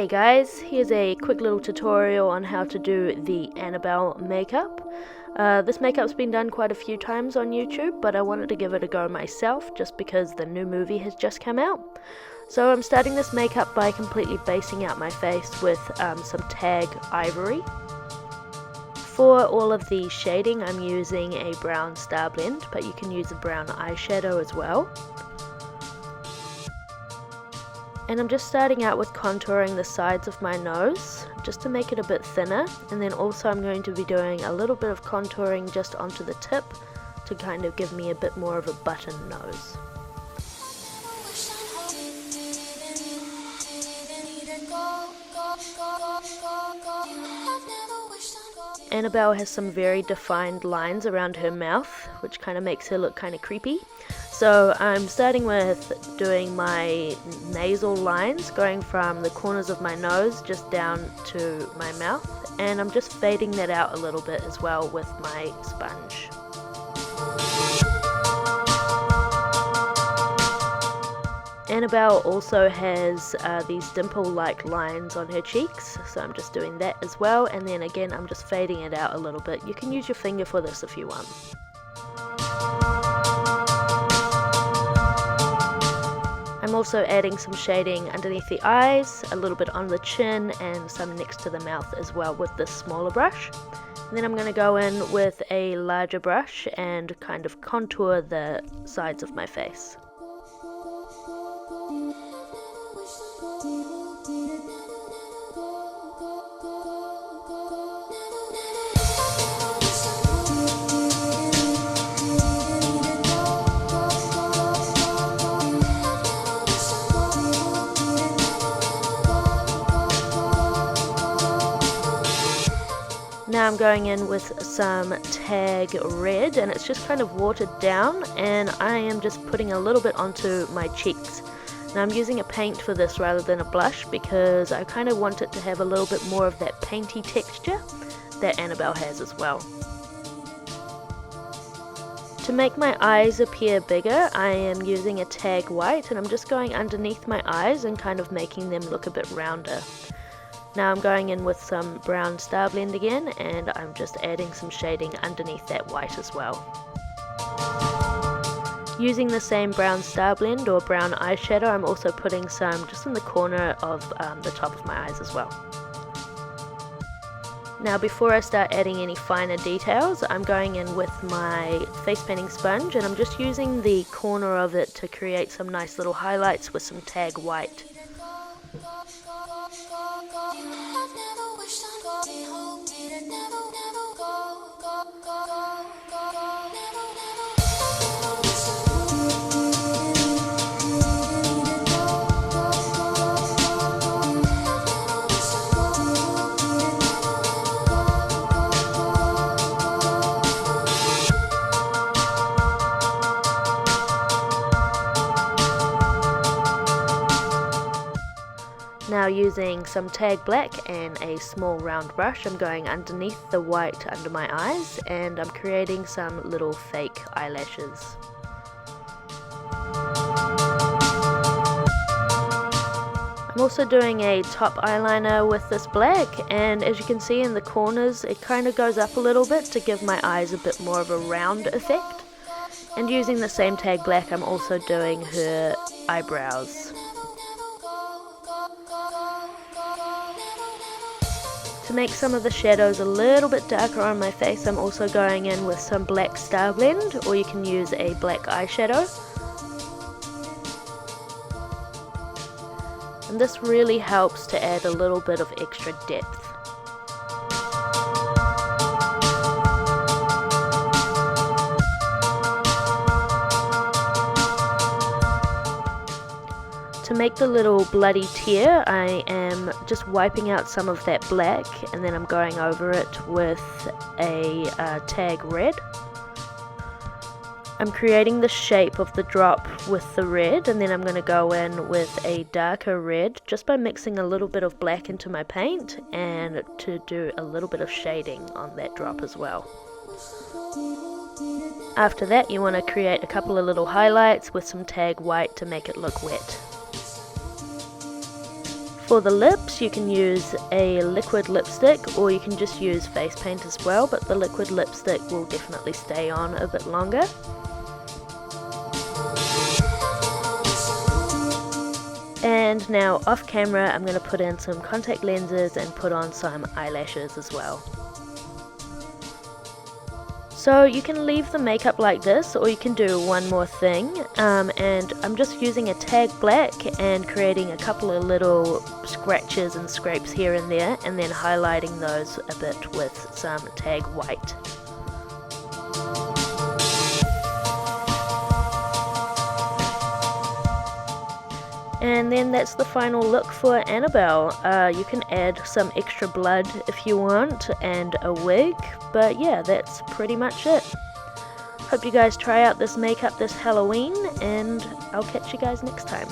Hey guys, here's a quick little tutorial on how to do the Annabelle makeup. This makeup's been done quite a few times on YouTube, but I wanted to give it a go myself just because the new movie has just come out. So I'm starting this makeup by completely basing out my face with some Tag Ivory. For all of the shading I'm using a brown star blend, but you can use a brown eyeshadow as well. And I'm just starting out with contouring the sides of my nose, just to make it a bit thinner, and then also I'm going to be doing a little bit of contouring just onto the tip to kind of give me a bit more of a button nose. Annabelle has some very defined lines around her mouth, which kind of makes her look kind of creepy. So I'm starting with doing my nasal lines, going from the corners of my nose just down to my mouth, and I'm just fading that out a little bit as well with my sponge. Annabelle also has these dimple-like lines on her cheeks, so I'm just doing that as well, and then again I'm just fading it out a little bit. You can use your finger for this if you want. I'm also adding some shading underneath the eyes, a little bit on the chin, and some next to the mouth as well with this smaller brush. And then I'm going to go in with a larger brush and kind of contour the sides of my face. Now I'm going in with some Tag Red, and it's just kind of watered down, and I am just putting a little bit onto my cheeks. Now I'm using a paint for this rather than a blush because I kind of want it to have a little bit more of that painty texture that Annabelle has as well. To make my eyes appear bigger, I am using a Tag White, and I'm just going underneath my eyes and kind of making them look a bit rounder. Now I'm going in with some brown star blend again, and I'm just adding some shading underneath that white as well. Using the same brown star blend or brown eyeshadow, I'm also putting some just in the corner of the top of my eyes as well. Now before I start adding any finer details, I'm going in with my face painting sponge, and I'm just using the corner of it to create some nice little highlights with some Tag White. Now using some Tag Black and a small round brush, I'm going underneath the white under my eyes, and I'm creating some little fake eyelashes. I'm also doing a top eyeliner with this black, and as you can see in the corners it kind of goes up a little bit to give my eyes a bit more of a round effect. And using the same Tag Black, I'm also doing her eyebrows. To make some of the shadows a little bit darker on my face, I'm also going in with some black star blend, or you can use a black eyeshadow. And this really helps to add a little bit of extra depth. To make the little bloody tear, I am just wiping out some of that black, and then I'm going over it with a Tag Red. I'm creating the shape of the drop with the red, and then I'm going to go in with a darker red just by mixing a little bit of black into my paint and to do a little bit of shading on that drop as well. After that, you want to create a couple of little highlights with some Tag White to make it look wet. For the lips, you can use a liquid lipstick, or you can just use face paint as well, but the liquid lipstick will definitely stay on a bit longer. And now off camera, I'm going to put in some contact lenses and put on some eyelashes as well. So you can leave the makeup like this, or you can do one more thing, and I'm just using a tag black and creating a couple of little scratches and scrapes here and there, and then highlighting those a bit with some tag white. And then that's the final look for Annabelle. You can add some extra blood if you want, and a wig, but yeah, that's pretty much it. Hope you guys try out this makeup this Halloween, and I'll catch you guys next time.